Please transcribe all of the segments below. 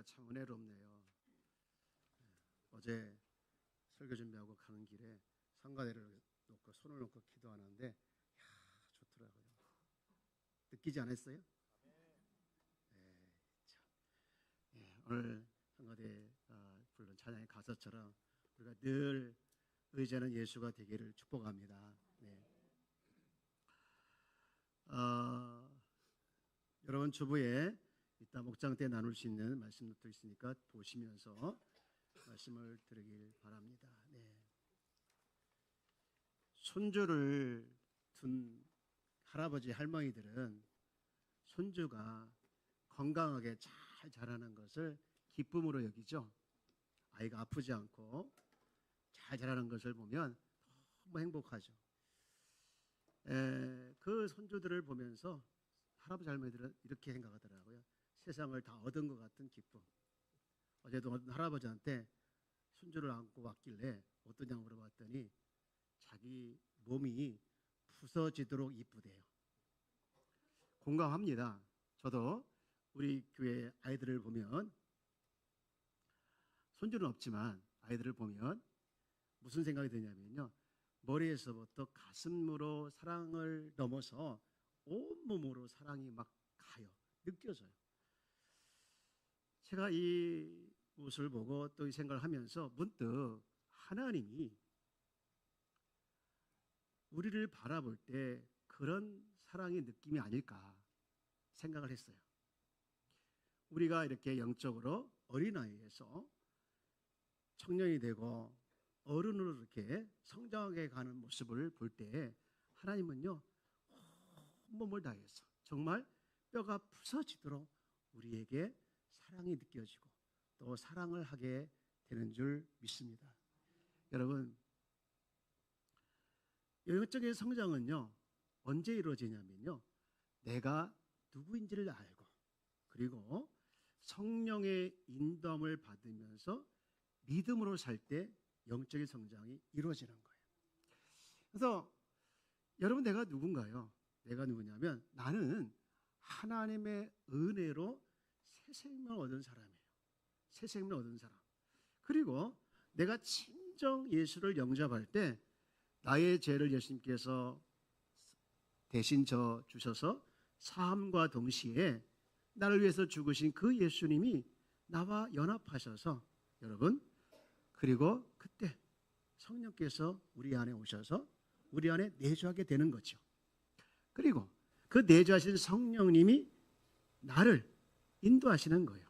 참 은혜롭네요. 어제 설교 준비하고 가는 길에 성가대를 놓고 손을 놓고 기도하는데 좋더라고요. 느끼지 않았어요? 오늘 성가대 부른 찬양의 가사처럼 우리가 늘 의지하는 예수가 되기를 축복합니다. 여러분 주부에 이따 목장 때 나눌 수 있는 말씀도 있으니까 보시면서 말씀을 드리길 바랍니다. 손주를 둔 할아버지 할머니들은 손주가 건강하게 잘 자라는 것을 기쁨으로 여기죠. 아이가 아프지 않고 잘 자라는 것을 보면 너무 행복하죠. 그 손주들을 보면서 할아버지 할머니들은 이렇게 생각하더라고요. 세상을 다 얻은 것 같은 기쁨. 어제도 어떤 할아버지한테 손주를 안고 왔길래 어떠냐고 물어봤더니 자기 몸이 부서지도록 이쁘대요. 공감합니다. 저도 우리 교회 아이들을 보면, 손주는 없지만 아이들을 보면 무슨 생각이 드냐면요, 머리에서부터 가슴으로 사랑을 넘어서 온몸으로 사랑이 막 가요. 느껴져요. 제가 이 모습을 보고 또 이 생각을 하면서 문득 하나님이 우리를 바라볼 때 그런 사랑의 느낌이 아닐까 생각을 했어요. 우리가 이렇게 영적으로 어린아이에서 청년이 되고 어른으로 이렇게 성장하게 가는 모습을 볼 때 하나님은요, 온몸을 다해서 정말 뼈가 부서지도록 우리에게 사랑이 느껴지고 또 사랑을 하게 되는 줄 믿습니다. 여러분, 영적인 성장은요 언제 이루어지냐면요, 내가 누구인지를 알고 그리고 성령의 인도함을 받으면서 믿음으로 살 때 영적인 성장이 이루어지는 거예요. 그래서 여러분, 내가 누군가요? 내가 누구냐면 나는 하나님의 은혜로 새 생명을 얻은 사람이에요. 새 생명을 얻은 사람. 그리고 내가 진정 예수를 영접할 때 나의 죄를 예수님께서 대신 져 주셔서 사함과 동시에 나를 위해서 죽으신 그 예수님이 나와 연합하셔서, 여러분, 그리고 그때 성령께서 우리 안에 오셔서 우리 안에 내주하게 되는 거죠. 그리고 그 내주하신 성령님이 나를 인도하시는 거예요.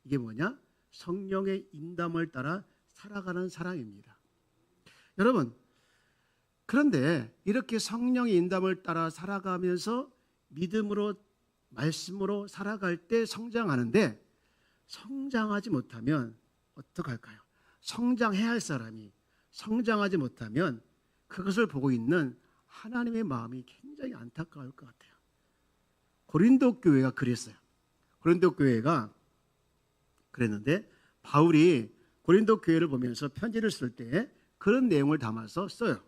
이게 뭐냐? 성령의 인도함을 따라 살아가는 사랑입니다. 여러분, 그런데 이렇게 성령의 인도함을 따라 살아가면서 믿음으로 말씀으로 살아갈 때 성장하는데, 성장하지 못하면 어떡할까요? 성장해야 할 사람이 성장하지 못하면 그것을 보고 있는 하나님의 마음이 굉장히 안타까울 것 같아요. 고린도 교회가 그랬어요. 고린도 교회가 그랬는데 바울이 고린도 교회를 보면서 편지를 쓸 때 그런 내용을 담아서 써요.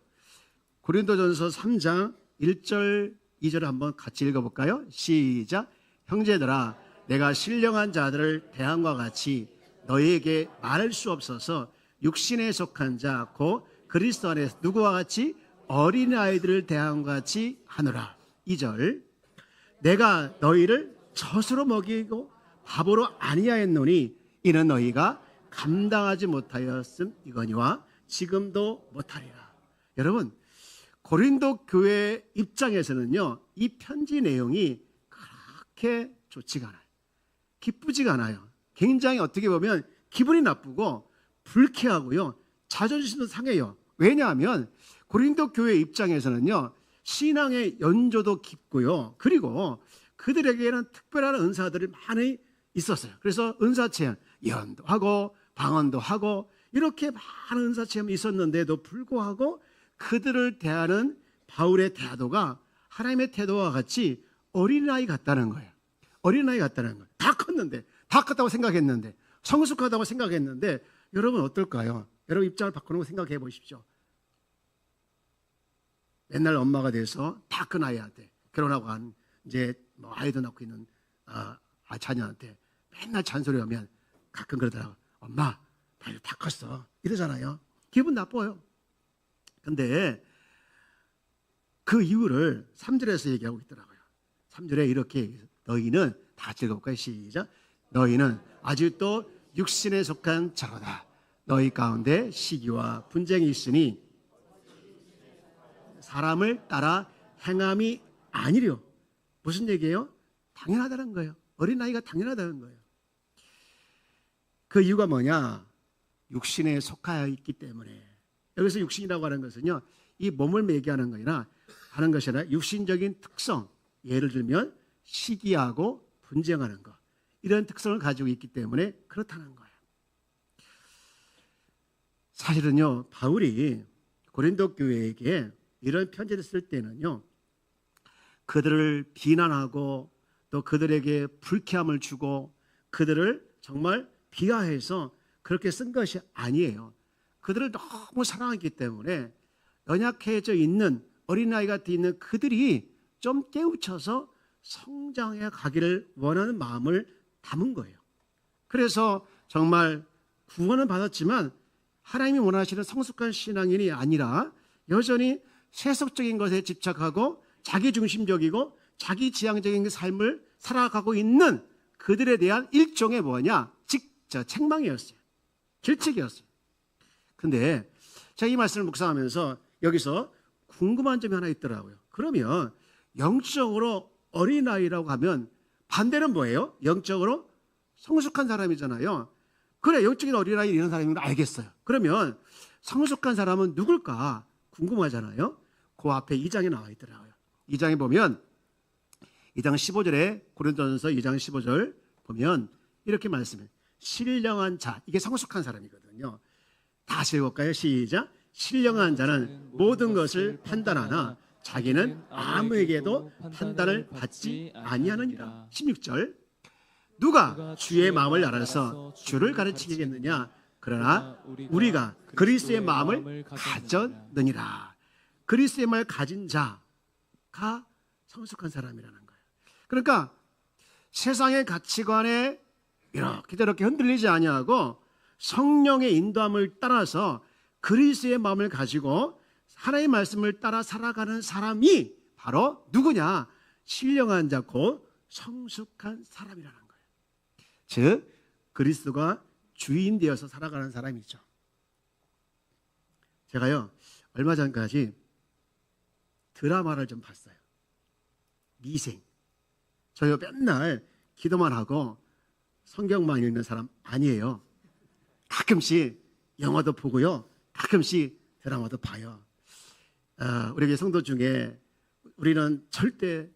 고린도전서 3장 1절 2절 한번 같이 읽어볼까요? 시작. 형제들아, 내가 신령한 자들을 대함과 같이 너희에게 말할 수 없어서 육신에 속한 자 곧 그리스도 안에서 누구와 같이 어린아이들을 대함과 같이 하노라. 2절. 내가 너희를 젖으로 먹이고 밥으로 아니하였노니 이는 너희가 감당하지 못하였음이거니와 지금도 못하리라. 여러분, 고린도 교회 입장에서는요, 이 편지 내용이 그렇게 좋지가 않아요. 기쁘지가 않아요. 굉장히 어떻게 보면 기분이 나쁘고 불쾌하고요, 자존심도 상해요. 왜냐하면 고린도 교회 입장에서는요, 신앙의 연조도 깊고요, 그리고 그들에게는 특별한 은사들이 많이 있었어요. 그래서 은사 체험, 예언도 하고 방언도 하고 이렇게 많은 은사 체험이 있었는데도 불구하고 그들을 대하는 바울의 태도가 하나님의 태도와 같이 어린아이 같다는 거예요. 어린아이 같다는 거예요. 다 컸는데, 다 컸다고 생각했는데, 성숙하다고 생각했는데, 여러분 어떨까요? 여러분 입장을 바꾸는 거 생각해 보십시오. 맨날 엄마가 돼서 다 큰 아이한테, 결혼하고 이제 아이도 낳고 있는 자녀한테 맨날 잔소리하면 가끔 그러더라고. 엄마, 나 이제 다 컸어. 이러잖아요. 기분 나빠요. 근데 그 이유를 3절에서 얘기하고 있더라고요. 3절에 이렇게 너희는 다 즐겁게 시작. 너희는 아직도 육신에 속한 자로다. 너희 가운데 시기와 분쟁이 있으니 사람을 따라 행함이 아니려. 무슨 얘기예요? 당연하다는 거예요. 어린아이가 당연하다는 거예요. 그 이유가 뭐냐? 육신에 속하여 있기 때문에. 여기서 육신이라고 하는 것은요, 이 몸을 매개하는 거나 하는 것이 아니라 육신적인 특성, 예를 들면 시기하고 분쟁하는 것, 이런 특성을 가지고 있기 때문에 그렇다는 거예요. 사실은요, 바울이 고린도 교회에게 이런 편지를 쓸 때는요, 그들을 비난하고 또 그들에게 불쾌함을 주고 그들을 정말 비하해서 그렇게 쓴 것이 아니에요. 그들을 너무 사랑하기 때문에 연약해져 있는 어린아이가 돼 있는 그들이 좀 깨우쳐서 성장해 가기를 원하는 마음을 담은 거예요. 그래서 정말 구원은 받았지만 하나님이 원하시는 성숙한 신앙인이 아니라 여전히 세속적인 것에 집착하고 자기중심적이고 자기지향적인 삶을 살아가고 있는 그들에 대한 일종의 뭐냐? 책망이었어요. 질책이었어요. 근데 제가 이 말씀을 묵상하면서 여기서 궁금한 점이 하나 있더라고요. 그러면 영적으로 어린아이라고 하면 반대는 뭐예요? 영적으로 성숙한 사람이잖아요. 그래, 영적인 어린아이 이런 사람인 걸 알겠어요. 그러면 성숙한 사람은 누굴까 궁금하잖아요. 그 앞에 2장에 나와 있더라고요. 2장에 보면 2장 15절에 고린도전서 2장 15절 보면 이렇게 말씀해요. 신령한 자, 이게 성숙한 사람이거든요. 다시 읽을까요? 시작. 신령한 자는 모든 것을 판단하나 자기는 아무에게도 판단을 받지 아니하느니라. 16절. 누가 주의 마음을 알아서 주를 가르치겠느냐? 그러나 우리가 그리스도의 마음을 가졌느니라. 그리스도의 마음을 가진 자가 성숙한 사람이라는 거예요. 그러니까 세상의 가치관에 이렇게 저렇게 흔들리지 아니하고 성령의 인도함을 따라서 그리스도의 마음을 가지고 하나님의 말씀을 따라 살아가는 사람이 바로 누구냐? 신령한 자, 곧 성숙한 사람이라는 거예요. 즉 그리스도가 주인 되어서 살아가는 사람이죠. 제가요 얼마 전까지 드라마를 좀 봤어요. 미생. 저희가 맨날 기도만 하고 성경만 읽는 사람 아니에요. 가끔씩 영화도 보고요. 가끔씩 드라마도 봐요. 우리 교회 성도 중에 우리는 절대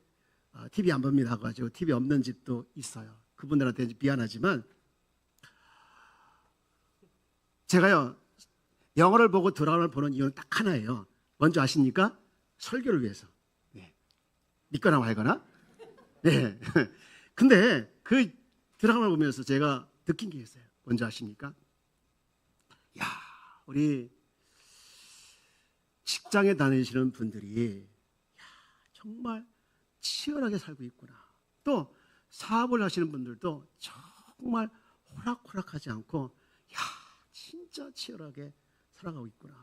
TV 안 봅니다 가지고 TV 없는 집도 있어요. 그분들한테 미안하지만 제가요 영화를 보고 드라마를 보는 이유는 딱 하나예요. 먼저 아십니까? 설교를 위해서. 네. 믿거나 말거나. 네. 근데 그 드라마를 보면서 제가 느낀 게 있어요. 뭔지 아십니까? 야, 우리 직장에 다니시는 분들이 정말 치열하게 살고 있구나. 또 사업을 하시는 분들도 정말 호락호락하지 않고 진짜 치열하게 살아가고 있구나.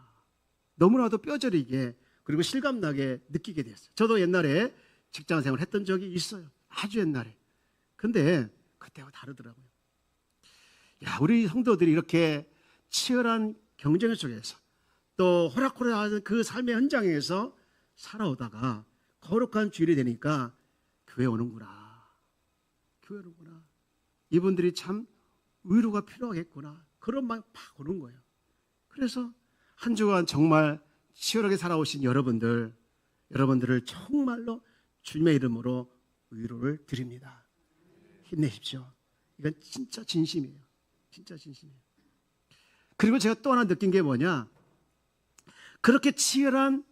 너무나도 뼈저리게 그리고 실감나게 느끼게 됐어요. 저도 옛날에 직장생활 했던 적이 있어요. 아주 옛날에. 근데 그때와 다르더라고요. 우리 성도들이 이렇게 치열한 경쟁 속에서 또 호락호락한 그 삶의 현장에서 살아오다가 거룩한 주일이 되니까 교회 오는구나. 교회 오는구나. 이분들이 참 위로가 필요하겠구나. 그런 마음이 팍 오는 거예요. 그래서 한 주간 정말 치열하게 살아오신 여러분들을 정말로 주님의 이름으로 위로를 드립니다. 힘내십시오. 이건 진짜 진심이에요. 진짜 진심이에요. 그리고 제가 또 하나 느낀 게 뭐냐? 그렇게 치열한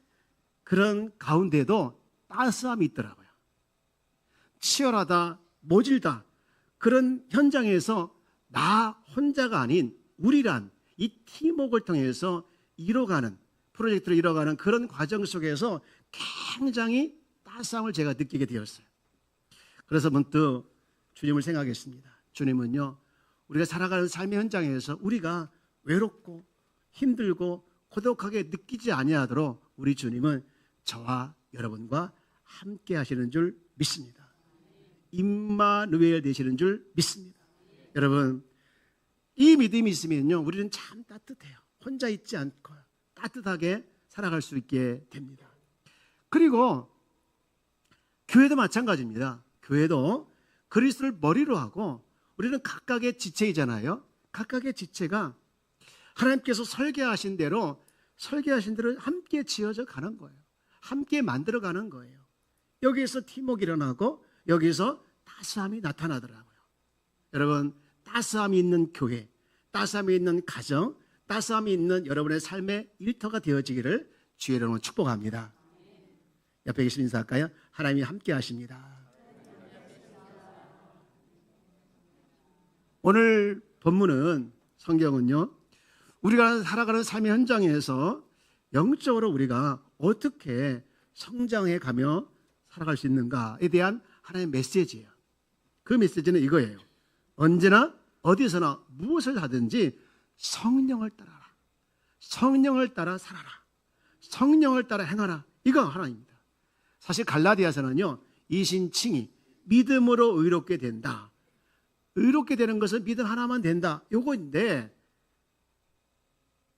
그런 가운데도 따스함이 있더라고요. 치열하다, 모질다 그런 현장에서 나 혼자가 아닌 우리란 이 팀워크를 통해서 이뤄가는 프로젝트를 이뤄가는 그런 과정 속에서 굉장히 따스함을 제가 느끼게 되었어요. 그래서 문득 주님을 생각했습니다. 주님은요 우리가 살아가는 삶의 현장에서 우리가 외롭고 힘들고 고독하게 느끼지 아니하도록 우리 주님은 저와 여러분과 함께 하시는 줄 믿습니다. 임마누엘 되시는 줄 믿습니다. 여러분, 이 믿음이 있으면요, 우리는 참 따뜻해요. 혼자 있지 않고 따뜻하게 살아갈 수 있게 됩니다. 그리고 교회도 마찬가지입니다. 교회도 그리스도를 머리로 하고 우리는 각각의 지체이잖아요. 각각의 지체가 하나님께서 설계하신 대로 함께 지어져 가는 거예요. 함께 만들어 가는 거예요. 여기에서 팀워크 일어나고 여기서 따스함이 나타나더라고요. 여러분, 따스함이 있는 교회, 따스함이 있는 가정, 따스함이 있는 여러분의 삶의 일터가 되어지기를 주의 이름으로 축복합니다. 옆에 계신 인사할까요? 하나님이 함께 하십니다. 오늘 본문은, 성경은요, 우리가 살아가는 삶의 현장에서 영적으로 우리가 어떻게 성장해 가며 살아갈 수 있는가에 대한 하나의 메시지예요. 그 메시지는 이거예요. 언제나 어디서나 무엇을 하든지 성령을 따라라. 성령을 따라 살아라. 성령을 따라 행하라. 이거 하나입니다. 사실 갈라디아서는요, 이신칭이 믿음으로 의롭게 된다. 의롭게 되는 것은 믿음 하나만 된다. 요거인데,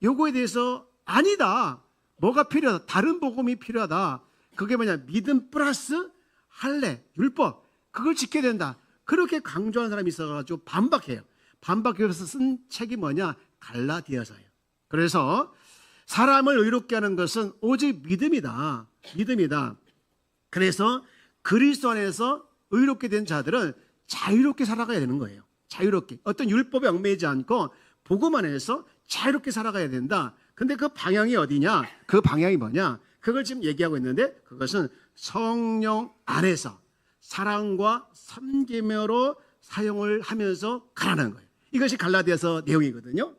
요거에 대해서 아니다. 뭐가 필요하다. 다른 복음이 필요하다. 그게 뭐냐? 믿음 플러스 할례, 율법. 그걸 지켜야 된다. 그렇게 강조하는 사람이 있어가지고 반박해요. 반박해서 쓴 책이 뭐냐? 갈라디아서예요. 그래서 사람을 의롭게 하는 것은 오직 믿음이다. 믿음이다. 그래서 그리스도 안에서 의롭게 된 자들은 자유롭게 살아가야 되는 거예요. 자유롭게. 어떤 율법에 얽매이지 않고 복음 안에서 자유롭게 살아가야 된다. 근데 그 방향이 어디냐? 그 방향이 뭐냐? 그걸 지금 얘기하고 있는데, 그것은 성령 안에서 사랑과 섬김으로 사용을 하면서 가라는 거예요. 이것이 갈라디아서 내용이거든요.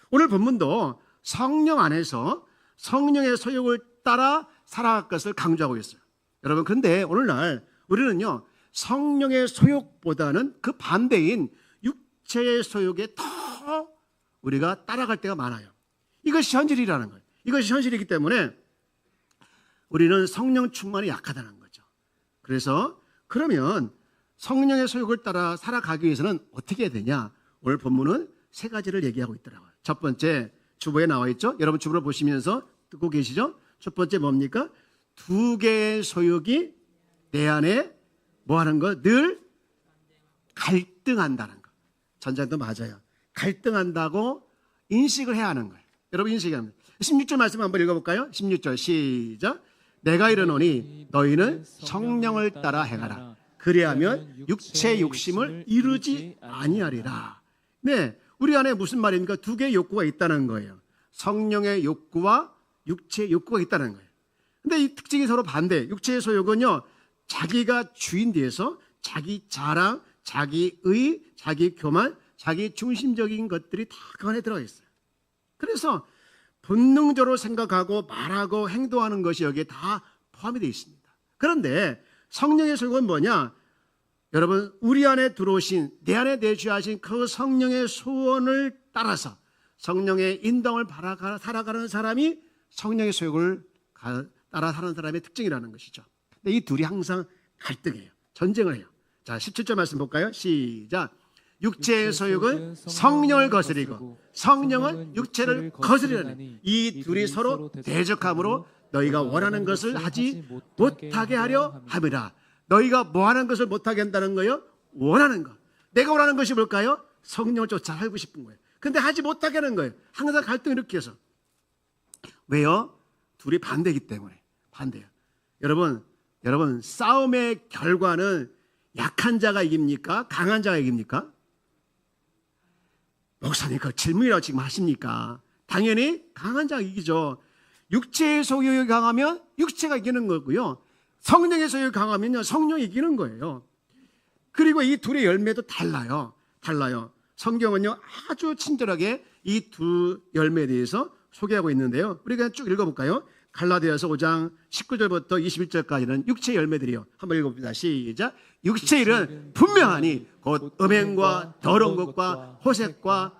오늘 본문도 성령 안에서 성령의 소욕을 따라 살아갈 것을 강조하고 있어요. 여러분, 그런데 오늘날 우리는요, 성령의 소욕보다는 그 반대인 육체의 소욕에 더 우리가 따라갈 때가 많아요. 이것이 현실이라는 거예요. 이것이 현실이기 때문에 우리는 성령 충만이 약하다는 거죠. 그래서 그러면 성령의 소욕을 따라 살아가기 위해서는 어떻게 해야 되냐? 오늘 본문은 세 가지를 얘기하고 있더라고요. 첫 번째, 주보에 나와 있죠? 여러분 주보를 보시면서 듣고 계시죠? 첫 번째 뭡니까? 두 개의 소욕이 내 안에 뭐 하는 거? 늘 갈등한다는 거. 전장도 맞아요. 갈등한다고 인식을 해야 하는 거예요. 여러분 인식해야 합니다. 16절 말씀 한번 읽어볼까요? 16절 시작. 내가 이르노니 너희는 성령을 따라 행하라. 그리하면 육체의 욕심을 이루지 아니하리라. 네, 우리 안에 무슨 말입니까? 두 개의 욕구가 있다는 거예요. 성령의 욕구와 육체의 욕구가 있다는 거예요. 근데 이 특징이 서로 반대. 육체의 소욕은요, 자기가 주인 뒤에서 자기 자랑, 자기 의, 자기 교만, 자기 중심적인 것들이 다 그 안에 들어가 있어요. 그래서 본능적으로 생각하고 말하고 행동하는 것이 여기에 다 포함이 되어 있습니다. 그런데 성령의 소욕은 뭐냐? 여러분, 우리 안에 들어오신, 내 안에 내주하신 그 성령의 소원을 따라서 성령의 인도를 살아가는 사람이 성령의 소욕을 따라 사는 사람의 특징이라는 것이죠. 근데 이 둘이 항상 갈등해요. 전쟁을 해요. 자, 17절 말씀 볼까요? 시작. 육체의 소욕은 성령을 거스리고 성령은 육체를 거스리라니 이 둘이 서로 대적함으로 너희가 원하는 것을 하지 못하게 하려 함이라. 너희가 뭐 하는 것을 못하게 한다는 거예요? 원하는 것. 내가 원하는 것이 뭘까요? 성령을 쫓아 살고 싶은 거예요. 근데 하지 못하게 하는 거예요. 항상 갈등을 일으켜서. 왜요? 둘이 반대이기 때문에. 반대예요. 여러분 싸움의 결과는 약한 자가 이깁니까? 강한 자가 이깁니까? 목사님, 그 질문이라고 지금 하십니까? 당연히 강한 자가 이기죠. 육체의 소욕이 강하면 육체가 이기는 거고요. 성령의 소욕이 강하면요, 성령이 이기는 거예요. 그리고 이 둘의 열매도 달라요. 성경은요, 아주 친절하게 이 두 열매에 대해서 소개하고 있는데요. 우리가 쭉 읽어볼까요? 갈라디아서 5장 19절부터 21절까지는 육체의 열매들이요. 한번 읽어봅니다. 시작. 육체의 일은 분명하니 곧 음행과 더러운 것과 호색과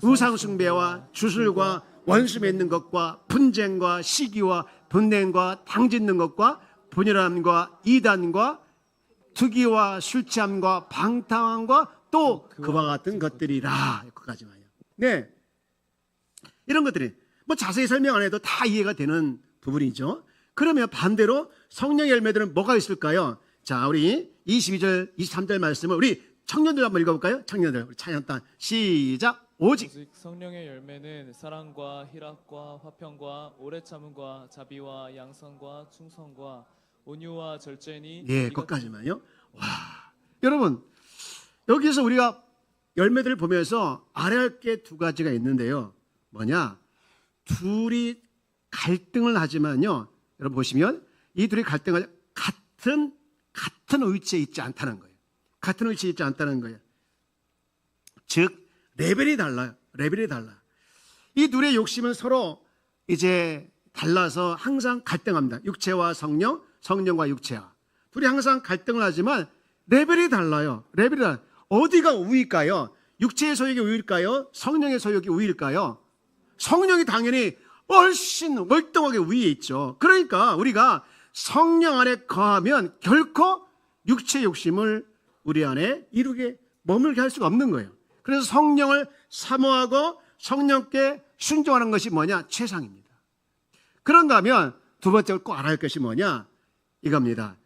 우상숭배와 주술과 원수 맺는 것과 분쟁과 시기와 분냉과 당짓는 것과 분열함과 이단과 투기와 술취함과 방탕함과 또 그와 같은 것들이라. 여기까지만요. 네, 이런 것들이 뭐 자세히 설명 안 해도 다 이해가 되는 부분이죠. 그러면 반대로 성령의 열매들은 뭐가 있을까요? 자, 우리 22절, 23절 말씀을 우리 청년들 한번 읽어볼까요? 청년들, 우리 찬양단 시작. 오직 성령의 열매는 사랑과 희락과 화평과 오래 참음과 자비와 양선과 충성과 온유와 절제니. 예, 거기까지만요. 와, 여러분 여기서 우리가 열매들을 보면서 알아야 게 두 가지가 있는데요. 뭐냐? 둘이 갈등을 하지만요. 여러분 보시면 이 둘이 갈등을 같은 위치에 있지 않다는 거예요. 같은 위치에 있지 않다는 거예요. 즉 레벨이 달라요. 레벨이 달라. 이 둘의 욕심은 서로 이제 달라서 항상 갈등합니다. 육체와 성령, 성령과 육체와. 둘이 항상 갈등을 하지만 레벨이 달라요. 레벨이 달라요. 어디가 우위일까요? 육체의 소욕이 우위일까요? 성령의 소욕이 우위일까요? 성령이 당연히 훨씬 월등하게 위에 있죠. 그러니까 우리가 성령 안에 거하면 결코 육체의 욕심을 우리 안에 이루게 머물게 할 수가 없는 거예요. 그래서 성령을 사모하고 성령께 순종하는 것이 뭐냐? 최상입니다. 그런가 하면 두 번째로 꼭 알아야 할 것이 뭐냐? 이겁니다.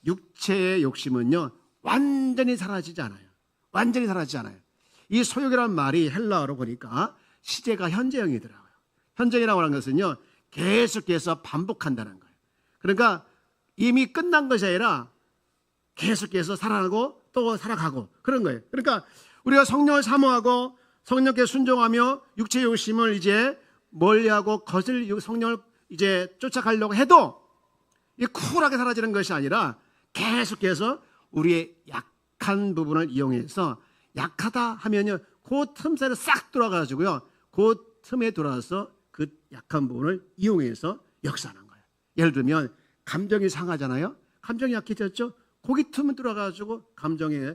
육체의 욕심은요, 완전히 사라지지 않아요. 완전히 사라지지 않아요. 이 소욕이라는 말이 헬라어로 보니까 시제가 현재형이더라고요. 현재형이라고 하는 것은요, 계속해서 반복한다는 거예요. 그러니까 이미 끝난 것이 아니라 계속해서 살아나고 또 살아가고 그런 거예요. 그러니까 우리가 성령을 사모하고 성령께 순종하며 육체의 욕심을 이제 멀리하고 거슬 성령을 이제 쫓아가려고 해도 이 쿨하게 사라지는 것이 아니라 계속해서 우리의 약한 부분을 이용해서 약하다 하면요, 그 틈새를 싹 돌아가지고요, 그 틈에 돌아서 그 약한 부분을 이용해서 역사하는 거예요. 예를 들면 감정이 상하잖아요. 감정이 약해졌죠. 거기 틈을 돌아가지고 감정에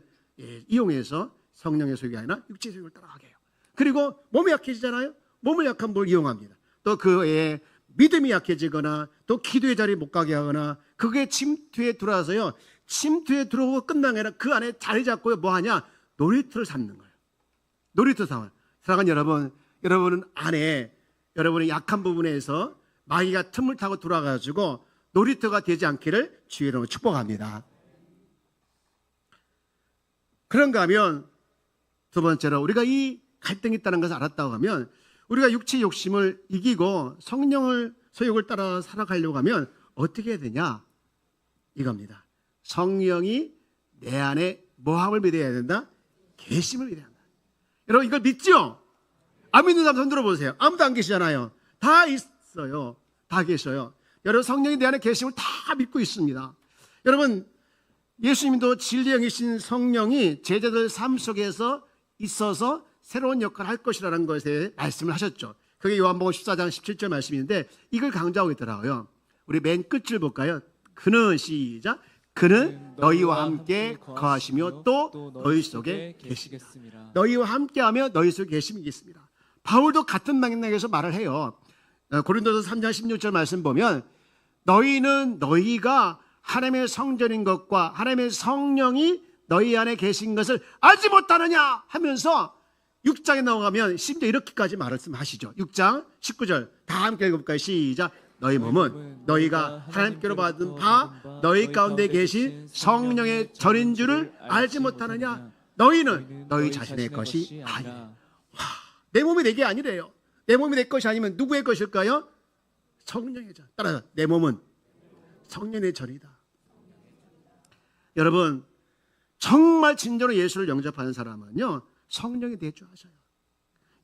이용해서 성령의 소욕이 아니라 육체의 소욕을 따라가게 해요. 그리고 몸이 약해지잖아요. 몸을 약한 걸 이용합니다. 또 그의 믿음이 약해지거나 또 기도의 자리에 못 가게 하거나 그게 침투에 들어와서요, 침투에 들어오고 끝난 게 아니라 그 안에 자리 잡고 뭐 하냐? 놀이터를 삼는 거예요. 놀이터 삼아요. 사랑하는 여러분, 여러분은 안에 여러분의 약한 부분에서 마귀가 틈을 타고 돌아가지고 놀이터가 되지 않기를 주의 이름으로 축복합니다. 그런가 하면 두 번째로 우리가 이 갈등이 있다는 것을 알았다고 하면 우리가 육체의 욕심을 이기고 성령을 소욕을 따라 살아가려고 하면 어떻게 해야 되냐? 이겁니다. 성령이 내 안에 뭐함을 믿어야 된다? 계심을 믿어야 한다. 여러분 이걸 믿죠? 안 믿는 사람 손 들어보세요. 아무도 안 계시잖아요. 다 있어요. 다 계셔요. 여러분 성령이 내 안에 계심을 다 믿고 있습니다. 여러분 예수님도 진리의 영이신 성령이 제자들 삶 속에서 있어서 새로운 역할을 할 것이라는 것에 말씀을 하셨죠. 그게 요한복음 14장 17절 말씀인데 이걸 강조하고 있더라고요. 우리 맨 끝줄 볼까요? 그는 시작. 그는 너희와 함께 거하시며 또 너희 속에 계시겠습니다. 너희와 함께하며 너희 속에 계시겠습니다. 바울도 같은 맥락에서 말을 해요. 고린도서 3장 16절 말씀 보면 너희는 너희가 하나님의 성전인 것과 하나님의 성령이 너희 안에 계신 것을 알지 못하느냐 하면서 6장에 나오면 심지어 이렇게까지 말씀하시죠. 6장 19절 다 함께 읽어볼까요? 시작. 너희 몸은 너희가 하나님께로 받은 바 너희 가운데 계신 성령의 전인 줄을 알지 못하느냐. 너희는 너희 자신의 것이 아니라. 내 몸이 내 게 아니래요. 내 몸이 내 것이 아니면 누구의 것일까요? 성령의 전. 따라서 내 몸은 성령의 전이다. 여러분 정말 진정으로 예수를 영접하는 사람은요, 성령이 내주하셔요.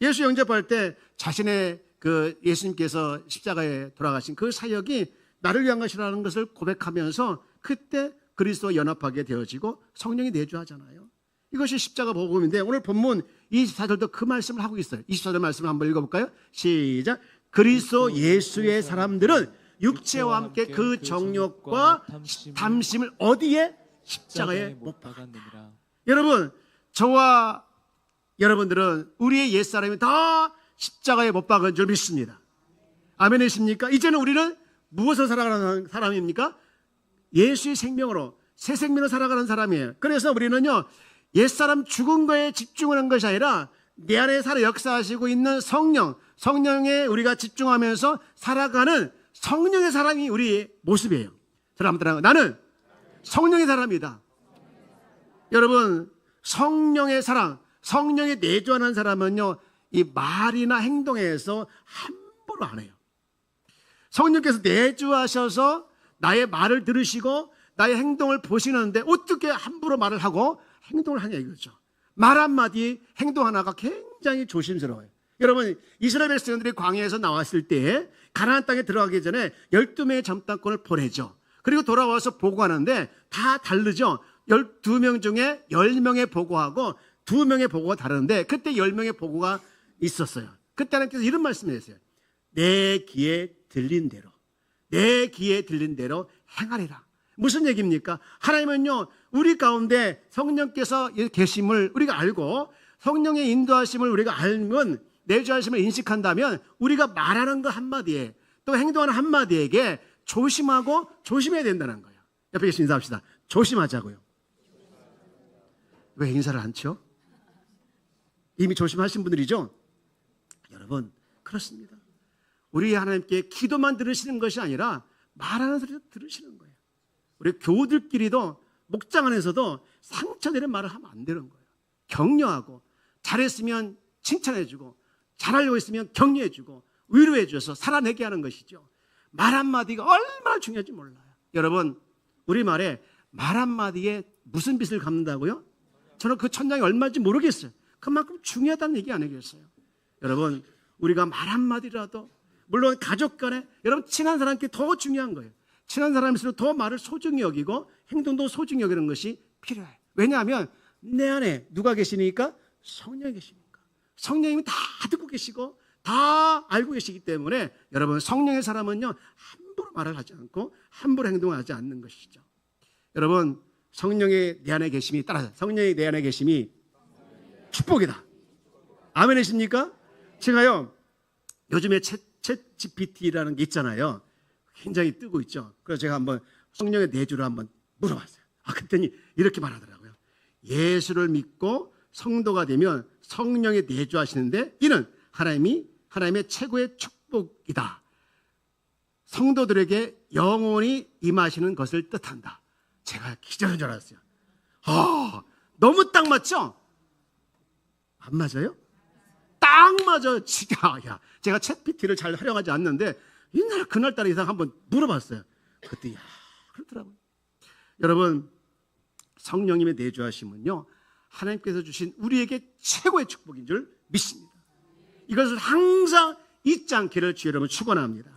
예수 영접할 때 자신의 그 예수님께서 십자가에 돌아가신 그 사역이 나를 위한 것이라는 것을 고백하면서 그때 그리스도와 연합하게 되어지고 성령이 내주하잖아요. 이것이 십자가 복음인데 오늘 본문 24절도 그 말씀을 하고 있어요. 24절 말씀을 한번 읽어볼까요? 시작. 그리스도 예수의 사람들은 육체와 함께 그 정욕과 탐심을 어디에? 십자가에 못 박았느니라. 여러분 저와 여러분들은 우리의 옛사람이 다 십자가에 못 박은 줄 믿습니다. 아멘이십니까? 이제는 우리는 무엇을 살아가는 사람입니까? 예수의 생명으로 새 생명을 살아가는 사람이에요. 그래서 우리는요, 옛사람 죽은 거에 집중하는 것이 아니라 내 안에 살아 역사하시고 있는 성령에 우리가 집중하면서 살아가는 성령의 사람이 우리의 모습이에요. 사람들은 나는 성령의 사람이다. 여러분, 성령의 사랑, 성령에 내주하는 사람은요, 이 말이나 행동에서 함부로 안 해요. 성령께서 내주하셔서 나의 말을 들으시고 나의 행동을 보시는데 어떻게 함부로 말을 하고 행동을 하냐 이거죠. 말 한마디, 행동 하나가 굉장히 조심스러워요. 여러분, 이스라엘 백성들이 광야에서 나왔을 때 가나안 땅에 들어가기 전에 12명의 점당권을 보내죠. 그리고 돌아와서 보고하는데 다 다르죠. 12명 중에 10명의 보고하고 2명의 보고가 다른데 그때 10명의 보고가 있었어요. 그때 하나님께서 이런 말씀을 했어요. 내 귀에 들린 대로, 내 귀에 들린 대로 행하리라. 무슨 얘기입니까? 하나님은요, 우리 가운데 성령께서 계심을 우리가 알고 성령의 인도하심을 우리가 알면, 내주하심을 인식한다면 우리가 말하는 것 한마디에 또 행동하는 한마디에게 조심하고 조심해야 된다는 거예요. 옆에 계신 인사합시다. 조심하자고요. 왜 인사를 안 쳐? 이미 조심하신 분들이죠? 여러분, 그렇습니다. 우리 하나님께 기도만 들으시는 것이 아니라 말하는 소리도 들으시는 거예요. 우리 교우들끼리도 목장 안에서도 상처내는 말을 하면 안 되는 거예요. 격려하고 잘했으면 칭찬해주고 잘하려고 했으면 격려해주고 위로해줘서 살아내게 하는 것이죠. 말 한마디가 얼마나 중요한지 몰라요. 여러분, 우리 말에 말 한마디에 무슨 빚을 갚는다고요? 저는 그 천장이 얼마인지 모르겠어요. 그만큼 중요하다는 얘기 아니겠어요? 여러분, 우리가 말 한마디라도 물론 가족 간에 여러분 친한 사람께 더 중요한 거예요. 친한 사람일수록 더 말을 소중히 여기고 행동도 소중히 여기는 것이 필요해요. 왜냐하면 내 안에 누가 계시니까? 성령이 계시니까. 성령님이 다 듣고 계시고 다 알고 계시기 때문에 여러분, 성령의 사람은요, 함부로 말을 하지 않고 함부로 행동하지 않는 것이죠. 여러분, 성령의 내 안에 계심이, 따라서 성령의 내 안에 계심이 축복이다. 아멘이십니까? 제가요, 요즘에 챗 GPT라는 게 있잖아요. 굉장히 뜨고 있죠. 그래서 제가 한번 성령의 내주를 한번 물어봤어요. 그랬더니 이렇게 말하더라고요. 예수를 믿고 성도가 되면 성령의 내주하시는데 이는 하나님의 최고의 축복이다. 성도들에게 영원히 임하시는 것을 뜻한다. 제가 기절한 줄 알았어요. 너무 딱 맞죠? 안 맞아요? 딱 맞아요. 야, 제가 챗PT를 잘 활용하지 않는데 그날따라 이상 한번 물어봤어요. 그때 그렇더라고요. 여러분, 성령님의 내주하심은요, 하나님께서 주신 우리에게 최고의 축복인 줄 믿습니다. 이것을 항상 잊지 않기를 주여 여러분 축원합니다.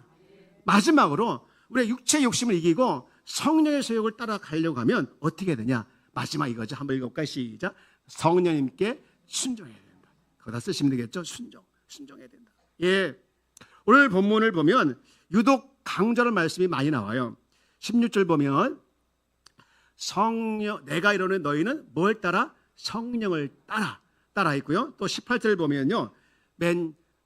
마지막으로 우리의 육체의 욕심을 이기고 성령의 소욕을 따라가려고 하면 어떻게 되냐? 마지막 이거죠. 한번 읽어볼까요? 시작. 성령님께 순종해야 된다. 거기다 쓰시면 되겠죠? 순종해야 된다. 예, 오늘 본문을 보면 유독 강조하는 말씀이 많이 나와요. 16절 보면 내가 이르는 너희는 뭘 따라? 성령을 따라 있고요. 또 18절 보면요,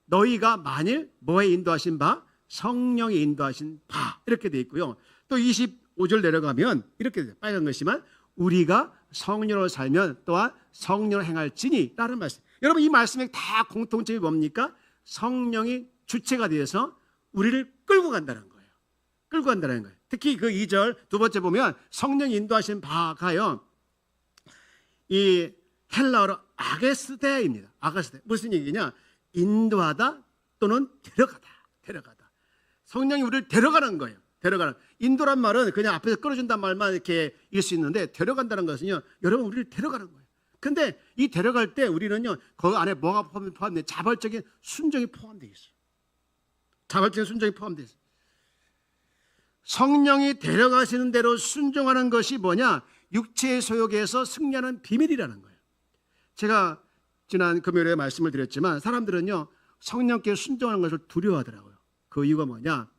너희가 만일 뭐에 인도하신 바? 성령이 인도하신 바, 이렇게 돼 있고요. 또 25절 내려가면 이렇게 돼요. 빨간 것이지만 우리가 성령으로 살면 또한 성령을 행할지니 라는 말씀. 여러분, 이 말씀에 다 공통점이 뭡니까? 성령이 주체가 되어서 우리를 끌고 간다는 거예요. 끌고 간다는 거예요. 특히 그 2절 두 번째 보면 성령이 인도하신 바가요, 이 헬라어로 아게스데입니다. 아게스데. 무슨 얘기냐? 인도하다 또는 데려가다. 성령이 우리를 데려가는 거예요. 데려가는. 인도란 말은 그냥 앞에서 끌어준다는 말만 이렇게 일 수 있는데, 데려간다는 것은요, 여러분 우리를 데려가는 거예요. 근데 이 데려갈 때 우리는요, 그 안에 뭐가 포함돼? 자발적인 순종이 포함되어 있어요. 자발적인 순종이 포함되어 있어요. 성령이 데려가시는 대로 순종하는 것이 뭐냐? 육체의 소욕에서 승리하는 비밀이라는 거예요. 제가 지난 금요일에 말씀을 드렸지만 사람들은요, 성령께 순종하는 것을 두려워하더라고요. 그 이유가 뭐냐?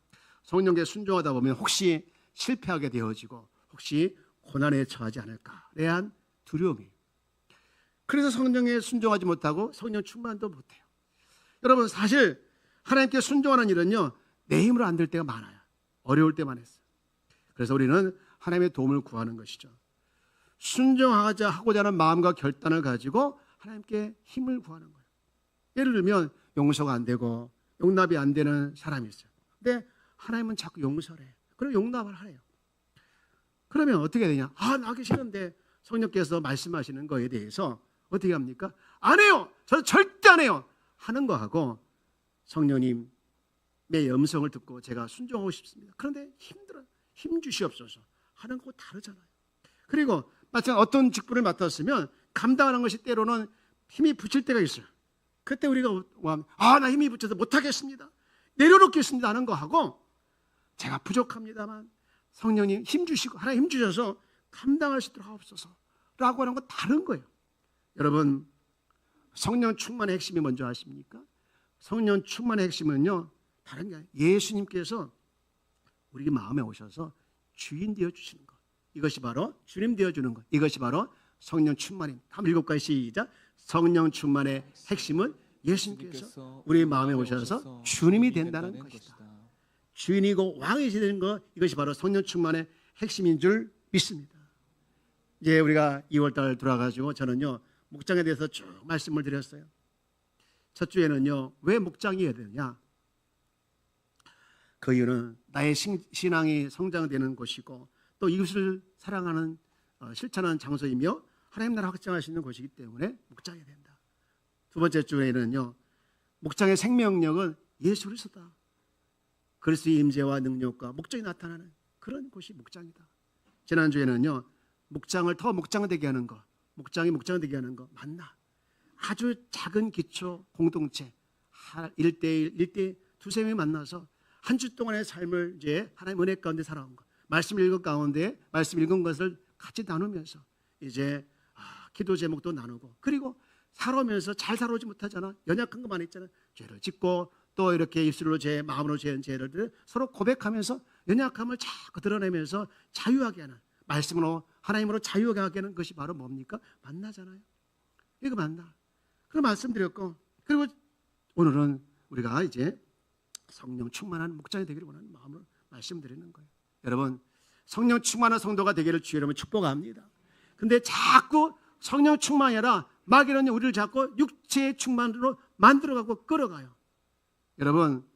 성령께 순종하다 보면 혹시 실패하게 되어지고 혹시 고난에 처하지 않을까에 대한 두려움이. 그래서 성령에 순종하지 못하고 성령 충만도 못해요. 여러분, 사실 하나님께 순종하는 일은요, 내 힘으로 안 될 때가 많아요. 어려울 때만 했어요. 그래서 우리는 하나님의 도움을 구하는 것이죠. 순종하고자 하는 마음과 결단을 가지고 하나님께 힘을 구하는 거예요. 예를 들면 용서가 안 되고 용납이 안 되는 사람이 있어요. 근데 하나님은 자꾸 용서를 해요. 그럼 용납을 하래요. 그러면 어떻게 되냐? 나기 싫은데 성령께서 말씀하시는 거에 대해서 어떻게 합니까? 안 해요. 저 절대 안 해요. 하는 거하고 성령님의 음성을 듣고 제가 순종하고 싶습니다. 그런데 힘들어요. 힘 주시옵소서 하는 거 다르잖아요. 그리고 마찬가지로 어떤 직분을 맡았으면 감당하는 것이 때로는 힘이 붙일 때가 있어요. 그때 우리가 나 힘이 붙여서 못하겠습니다. 내려놓겠습니다 하는 거하고 제가 부족합니다만 성령님 힘 주시고 하나님 힘 주셔서 감당할 수 있도록 하옵소서 라고 하는 건 다른 거예요. 여러분, 성령 충만의 핵심이 뭔지 아십니까? 성령 충만의 핵심은요, 다른 게 아니에요. 예수님께서 우리 마음에 오셔서 주인 되어 주시는 것, 이것이 바로 주님 되어 주는 것, 이것이 바로 성령 충만입니다. 한번 7가지 시작. 성령 충만의 핵심은 예수님께서 우리 마음에 오셔서 주님이 된다는 것이다. 주인이고 왕이 되는 것, 이것이 바로 성령 충만의 핵심인 줄 믿습니다. 이제 우리가 2월달 돌아가지고 저는요, 목장에 대해서 쭉 말씀을 드렸어요. 첫 주에는요, 왜 목장이 해야 되느냐? 그 이유는 나의 신앙이 성장되는 곳이고 또 이웃을 사랑하는 실천하는 장소이며 하나님 나라 확장할 수 있는 곳이기 때문에 목장이 된다. 두 번째 주에는요, 목장의 생명력은 예수 그리스도다. 그리스도의 임재와 능력과 목적이 나타나는 그런 곳이 목장이다. 지난주에는요, 목장을 더 목장되게 하는 것, 목장이 목장되게 하는 것 맞나? 아주 작은 기초 공동체 1대1 두세 명이 만나서 한 주 동안의 삶을 이제 하나님 은혜 가운데 살아온 것, 말씀 읽은 가운데 말씀 읽은 것을 같이 나누면서 이제 기도 제목도 나누고, 그리고 살아오면서 잘 살아오지 못하잖아. 연약한 거 많이 있잖아. 죄를 짓고 또 이렇게 입술로 죄, 마음으로 죄를 서로 고백하면서 연약함을 자꾸 드러내면서 자유하게 하는, 말씀으로 하나님으로 자유하게 하는 것이 바로 뭡니까? 만나잖아요. 이거 만나. 그런 말씀드렸고, 그리고 오늘은 우리가 이제 성령 충만한 목장이 되기를 원하는 마음으로 말씀드리는 거예요. 여러분, 성령 충만한 성도가 되기를 주의 이름으로 축복합니다. 근데 자꾸 성령 충만이 아니라 마귀는 우리를 자꾸 육체의 충만으로 만들어가고 끌어가요. 여러분,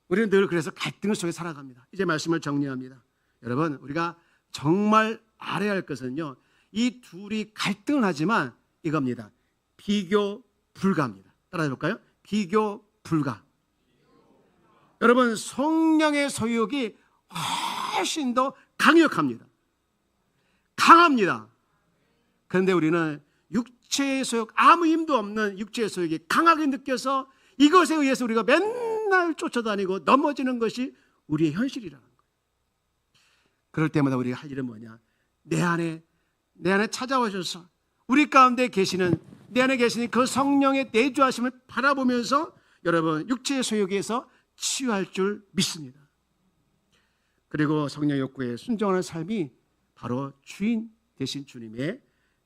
우리는 늘 그래서 갈등 속에 살아갑니다. 이제 말씀을 정리합니다. 여러분, 우리가 정말 알아야 할 것은요, 이 둘이 갈등을 하지만 이겁니다. 비교 불가입니다. 따라해 볼까요? 비교 불가. 여러분, 성령의 소유욕이 훨씬 더 강력합니다. 강합니다. 그런데 우리는 육체의 소욕, 아무 힘도 없는 육체의 소욕이 강하게 느껴서 이것에 의해서 우리가 맨날 쫓아다니고 넘어지는 것이 우리의 현실이라는 거예요. 그럴 때마다 우리가 할 일은 뭐냐? 내 안에 찾아오셔서 우리 가운데 계시는, 내 안에 계시는 그 성령의 내주하심을 바라보면서 여러분, 육체의 소욕에서 치유할 줄 믿습니다. 그리고 성령 욕구에 순종하는 삶이 바로 주인 되신 주님의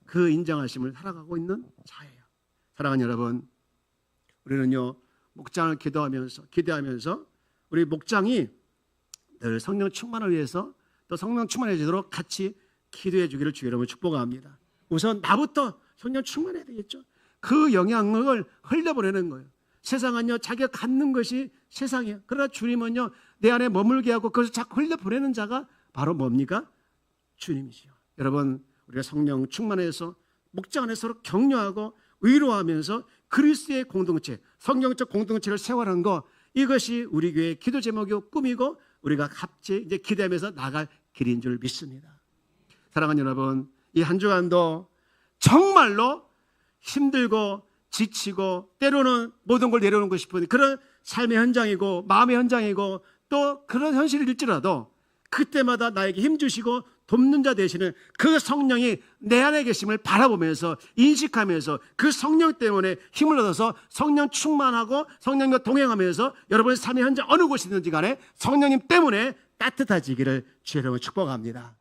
그 인정하심을 살아가고 있는 자예요. 사랑하는 여러분, 우리는요, 목장을 기대하면서 우리 목장이 늘 성령 충만을 위해서 또 성령 충만해지도록 같이 기도해 주기를 주의 이름으로 축복합니다. 우선 나부터 성령 충만해야 되겠죠. 그 영향력을 흘려보내는 거예요. 세상은요, 자기가 갖는 것이 세상이에요. 그러나 주님은요, 내 안에 머물게 하고 그것을 자꾸 흘려보내는 자가 바로 뭡니까? 주님이시요. 여러분, 우리가 성령 충만해서 목장 안에 서로 격려하고 위로하면서 그리스도의 공동체, 성경적 공동체를 세워가는 거, 이것이 우리 교회의 기도 제목이고 꿈이고 우리가 같이 이제 기대하면서 나갈 길인 줄 믿습니다. 사랑하는 여러분, 이 한 주간도 정말로 힘들고 지치고 때로는 모든 걸 내려놓고 싶은 그런 삶의 현장이고 마음의 현장이고 또 그런 현실일지라도 그때마다 나에게 힘주시고 돕는 자 되시는 그 성령이 내 안에 계심을 바라보면서 인식하면서 그 성령 때문에 힘을 얻어서 성령 충만하고 성령과 동행하면서 여러분의 삶의 현장 어느 곳이든지 간에 성령님 때문에 따뜻해지기를 주의 이름으로 축복합니다.